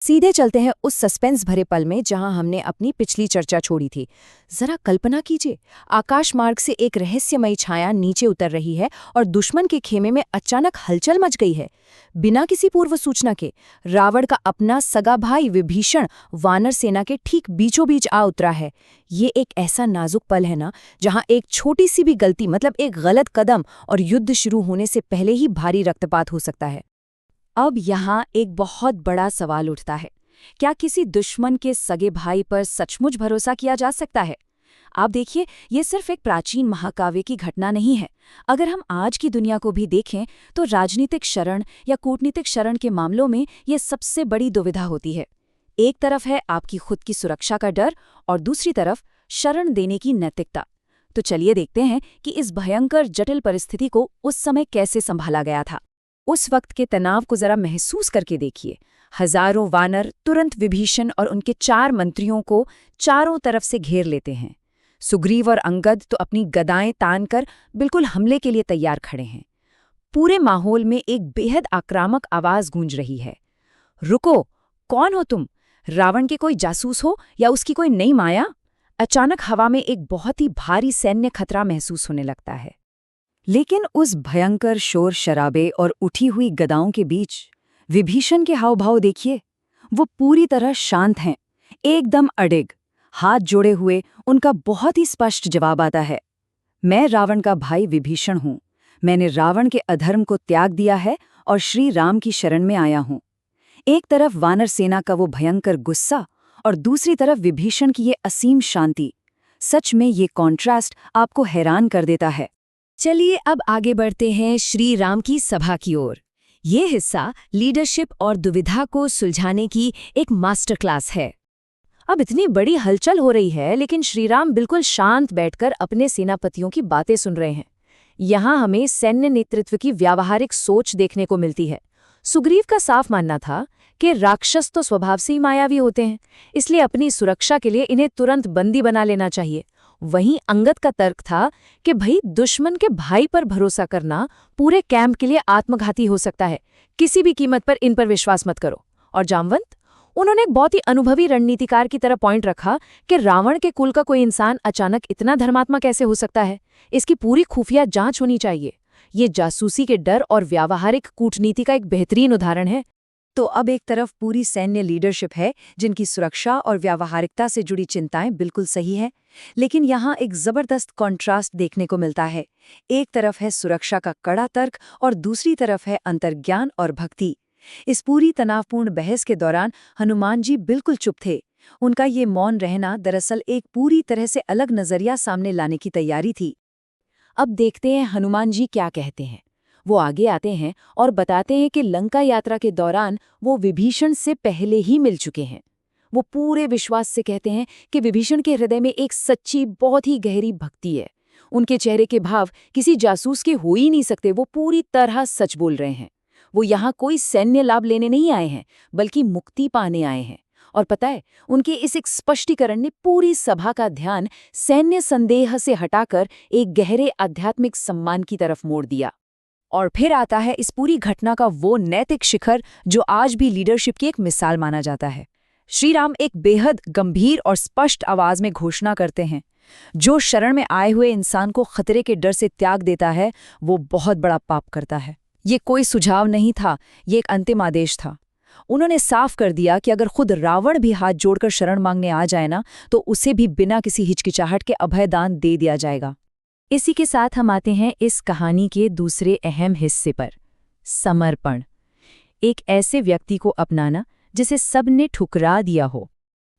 सीधे चलते हैं उस सस्पेंस भरे पल में जहां हमने अपनी पिछली चर्चा छोड़ी थी। जरा कल्पना कीजिए, आकाश मार्ग से एक रहस्यमयी छाया नीचे उतर रही है और दुश्मन के खेमे में अचानक हलचल मच गई है। बिना किसी पूर्व सूचना के रावण का अपना सगा भाई विभीषण वानर सेना के ठीक बीचों बीच आ उतरा है। ये एक ऐसा नाजुक पल है ना, जहां एक छोटी सी भी गलती, मतलब एक गलत कदम, और युद्ध शुरू होने से पहले ही भारी रक्तपात हो सकता है। अब यहाँ एक बहुत बड़ा सवाल उठता है, क्या किसी दुश्मन के सगे भाई पर सचमुच भरोसा किया जा सकता है? आप देखिए, ये सिर्फ एक प्राचीन महाकाव्य की घटना नहीं है। अगर हम आज की दुनिया को भी देखें तो राजनीतिक शरण या कूटनीतिक शरण के मामलों में ये सबसे बड़ी दुविधा होती है। एक तरफ है आपकी खुद की सुरक्षा का डर और दूसरी तरफ शरण देने की नैतिकता। तो चलिए देखते हैं कि इस भयंकर जटिल परिस्थिति को उस समय कैसे संभाला गया था। उस वक्त के तनाव को जरा महसूस करके देखिए। हजारों वानर तुरंत विभीषण और उनके 4 मंत्रियों को चारों तरफ से घेर लेते हैं। सुग्रीव और अंगद तो अपनी गदाएं तानकर बिल्कुल हमले के लिए तैयार खड़े हैं। पूरे माहौल में एक बेहद आक्रामक आवाज गूंज रही है, रुको, कौन हो तुम? रावण के कोई जासूस हो या उसकी कोई नई माया? अचानक हवा में एक बहुत ही भारी सैन्य खतरा महसूस होने लगता है। लेकिन उस भयंकर शोर शराबे और उठी हुई गदाओं के बीच विभीषण के हाव-भाव देखिए। वो पूरी तरह शांत हैं, एकदम अडिग। हाथ जोड़े हुए उनका बहुत ही स्पष्ट जवाब आता है, मैं रावण का भाई विभीषण हूं। मैंने रावण के अधर्म को त्याग दिया है और श्री राम की शरण में आया हूं। एक तरफ वानर सेना का वो भयंकर गुस्सा और दूसरी तरफ विभीषण की ये असीम शांति। सच में ये कॉन्ट्रास्ट आपको हैरान कर देता है। चलिए अब आगे बढ़ते हैं श्री राम की सभा की ओर। ये हिस्सा लीडरशिप और दुविधा को सुलझाने की एक मास्टर क्लास है। अब इतनी बड़ी हलचल हो रही है, लेकिन श्रीराम बिल्कुल शांत बैठकर अपने सेनापतियों की बातें सुन रहे हैं। यहाँ हमें सैन्य नेतृत्व की व्यावहारिक सोच देखने को मिलती है। सुग्रीव का साफ मानना था कि राक्षस तो स्वभाव से ही मायावी होते हैं, इसलिए अपनी सुरक्षा के लिए इन्हें तुरंत बंदी बना लेना चाहिए। वहीं अंगद का तर्क था कि भाई, दुश्मन के भाई पर भरोसा करना पूरे कैंप के लिए आत्मघाती हो सकता है, किसी भी कीमत पर इन पर विश्वास मत करो। और जामवंत, उन्होंने एक बहुत ही अनुभवी रणनीतिकार की तरह पॉइंट रखा कि रावण के कुल का कोई इंसान अचानक इतना धर्मात्मा कैसे हो सकता है, इसकी पूरी खुफिया जांच होनी चाहिए। ये जासूसी के डर और व्यावहारिक कूटनीति का एक बेहतरीन उदाहरण है। तो अब एक तरफ पूरी सैन्य लीडरशिप है जिनकी सुरक्षा और व्यावहारिकता से जुड़ी चिंताएं बिल्कुल सही है, लेकिन यहाँ एक जबरदस्त कॉन्ट्रास्ट देखने को मिलता है। एक तरफ है सुरक्षा का कड़ा तर्क और दूसरी तरफ है अंतर्ज्ञान और भक्ति। इस पूरी तनावपूर्ण बहस के दौरान हनुमान जी बिल्कुल चुप थे। उनका ये मौन रहना दरअसल एक पूरी तरह से अलग नजरिया सामने लाने की तैयारी थी। अब देखते हैं हनुमान जी क्या कहते हैं। वो आगे आते हैं और बताते हैं कि लंका यात्रा के दौरान वो विभीषण से पहले ही मिल चुके हैं। वो पूरे विश्वास से कहते हैं कि विभीषण के हृदय में एक सच्ची, बहुत ही गहरी भक्ति है। उनके चेहरे के भाव किसी जासूस के हो ही नहीं सकते। वो पूरी तरह सच बोल रहे हैं। वो यहाँ कोई सैन्य लाभ लेने नहीं आए हैं, बल्कि मुक्ति पाने आए हैं। और पता है, उनके इस एक स्पष्टीकरण ने पूरी सभा का ध्यान सैन्य संदेह से हटाकर एक गहरे आध्यात्मिक सम्मान की तरफ मोड़ दिया। और फिर आता है इस पूरी घटना का वो नैतिक शिखर जो आज भी लीडरशिप की एक मिसाल माना जाता है। श्रीराम एक बेहद गंभीर और स्पष्ट आवाज में घोषणा करते हैं, जो शरण में आए हुए इंसान को खतरे के डर से त्याग देता है, वो बहुत बड़ा पाप करता है। ये कोई सुझाव नहीं था, ये एक अंतिम आदेश था। उन्होंने साफ कर दिया कि अगर खुद रावण भी हाथ जोड़कर शरण मांगने आ जाए ना, तो उसे भी बिना किसी हिचकिचाहट के अभयदान दे दिया जाएगा। इसी के साथ हम आते हैं इस कहानी के दूसरे अहम हिस्से पर, समर्पण। एक ऐसे व्यक्ति को अपनाना जिसे सबने ठुकरा दिया हो।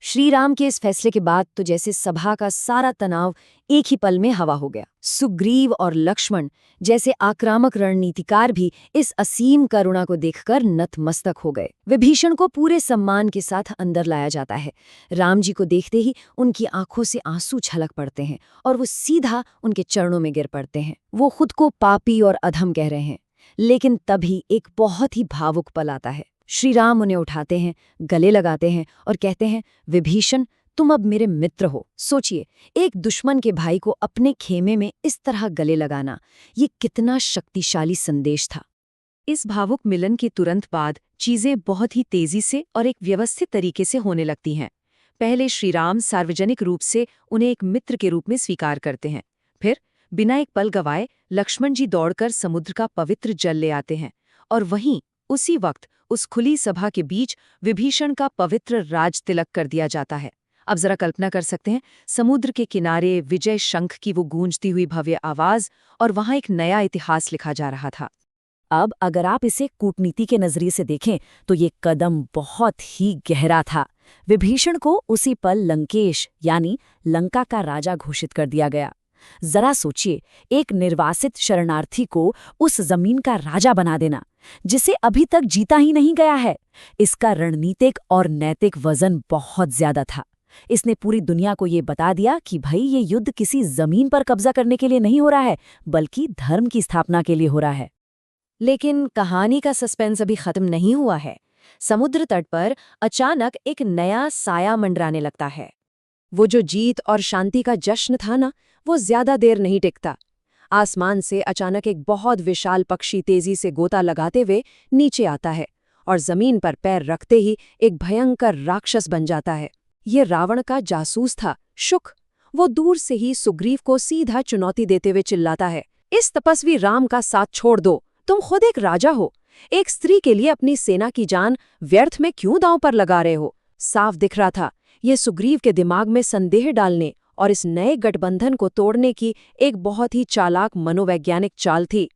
श्री राम के इस फैसले के बाद तो जैसे सभा का सारा तनाव एक ही पल में हवा हो गया। सुग्रीव और लक्ष्मण जैसे आक्रामक रणनीतिकार भी इस असीम करुणा को देखकर नतमस्तक हो गए। विभीषण को पूरे सम्मान के साथ अंदर लाया जाता है। राम जी को देखते ही उनकी आंखों से आंसू छलक पड़ते हैं और वो सीधा उनके चरणों में गिर पड़ते हैं। वो खुद को पापी और अधम कह रहे हैं, लेकिन तभी एक बहुत ही भावुक पल आता है। श्री राम उन्हें उठाते हैं, गले लगाते हैं और कहते हैं, विभीषण, तुम अब मेरे मित्र हो। सोचिए, एक दुश्मन के भाई को अपने खेमे में इस तरह गले लगाना, ये कितना शक्तिशाली संदेश था। इस भावुक मिलन के तुरंत बाद चीजें बहुत ही तेजी से और एक व्यवस्थित तरीके से होने लगती हैं। पहले श्रीराम सार्वजनिक रूप से उन्हें एक मित्र के रूप में स्वीकार करते हैं। फिर बिना एक पल गवाए लक्ष्मण जी दौड़कर समुद्र का पवित्र जल ले आते हैं और वहीं उसी वक्त उस खुली सभा के बीच विभीषण का पवित्र राज तिलक कर दिया जाता है। अब जरा कल्पना कर सकते हैं, समुद्र के किनारे विजय शंख की वो गूंजती हुई भव्य आवाज, और वहां एक नया इतिहास लिखा जा रहा था। अब अगर आप इसे कूटनीति के नजरिए से देखें तो ये कदम बहुत ही गहरा था। विभीषण को उसी पल लंकेश यानी लंका का राजा घोषित कर दिया गया। जरा सोचिए, एक निर्वासित शरणार्थी को उस जमीन का राजा बना देना जिसे अभी तक जीता ही नहीं गया है। इसका रणनीतिक और नैतिक वजन बहुत ज्यादा था। इसने पूरी दुनिया को ये बता दिया कि भाई ये युद्ध किसी जमीन पर कब्जा करने के लिए नहीं हो रहा है, बल्कि धर्म की स्थापना के लिए हो रहा है। लेकिन कहानी का सस्पेंस अभी खत्म नहीं हुआ है। समुद्र तट पर अचानक एक नया साया मंडराने लगता है। वो जो जीत और शांति का जश्न था ना, वो ज्यादा देर नहीं टिकता। आसमान से अचानक एक बहुत विशाल पक्षी तेजी से गोता लगाते हुए नीचे आता है और जमीन पर पैर रखते ही एक भयंकर राक्षस बन जाता है। ये रावण का जासूस था, शुक। वो दूर से ही सुग्रीव को सीधा चुनौती देते हुए चिल्लाता है, इस तपस्वी राम का साथ छोड़ दो, तुम खुद एक राजा हो, एक स्त्री के लिए अपनी सेना की जान व्यर्थ में क्यों दांव पर लगा रहे हो। साफ दिख रहा था, ये सुग्रीव के दिमाग में संदेह डालने और इस नए गठबंधन को तोड़ने की एक बहुत ही चालाक मनोवैज्ञानिक चाल थी।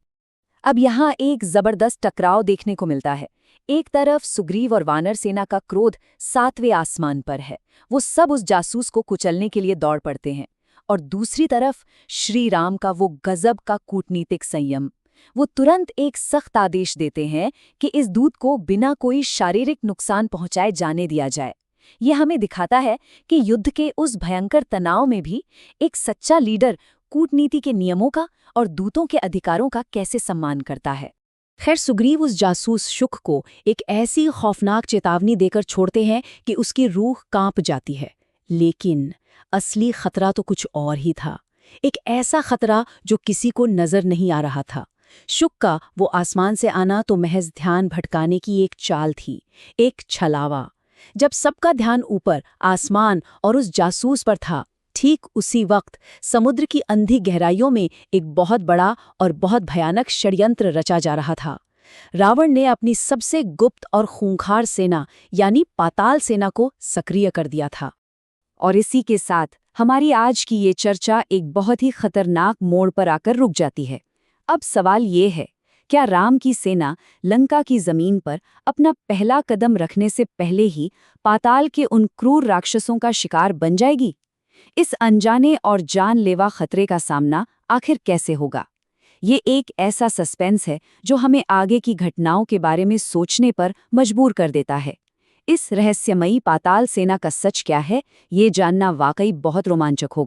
अब यहाँ एक जबरदस्त टकराव देखने को मिलता है। एक तरफ सुग्रीव और वानर सेना का क्रोध 7वें आसमान पर है, वो सब उस जासूस को कुचलने के लिए दौड़ पड़ते हैं। और दूसरी तरफ श्री राम का वो गजब का कूटनीतिक संयम। वो तुरंत एक सख्त आदेश देते हैं कि इस दूत को बिना कोई शारीरिक नुकसान पहुंचाए जाने दिया जाए। ये हमें दिखाता है कि युद्ध के उस भयंकर तनाव में भी एक सच्चा लीडर कूटनीति के नियमों का और दूतों के अधिकारों का कैसे सम्मान करता है। खैर, सुग्रीव उस जासूस शुक को एक ऐसी खौफनाक चेतावनी देकर छोड़ते हैं कि उसकी रूह कांप जाती है। लेकिन असली खतरा तो कुछ और ही था। एक ऐसा खतरा जो किसी को नजर नहीं आ रहा था। शुक का वो आसमान से आना तो महज ध्यान भटकाने की एक चाल थी, एक छलावा। जब सबका ध्यान ऊपर आसमान और उस जासूस पर था, ठीक उसी वक्त समुद्र की अंधी गहराइयों में एक बहुत बड़ा और बहुत भयानक षड्यंत्र रचा जा रहा था। रावण ने अपनी सबसे गुप्त और खूंखार सेना यानी पाताल सेना को सक्रिय कर दिया था। और इसी के साथ हमारी आज की ये चर्चा एक बहुत ही खतरनाक मोड़ पर आकर रुक जाती है। अब सवाल ये है, क्या राम की सेना लंका की जमीन पर अपना पहला कदम रखने से पहले ही पाताल के उन क्रूर राक्षसों का शिकार बन जाएगी? इस अनजाने और जानलेवा खतरे का सामना आखिर कैसे होगा? ये एक ऐसा सस्पेंस है जो हमें आगे की घटनाओं के बारे में सोचने पर मजबूर कर देता है। इस रहस्यमयी पाताल सेना का सच क्या है, ये जानना वाकई बहुत रोमांचक होगा।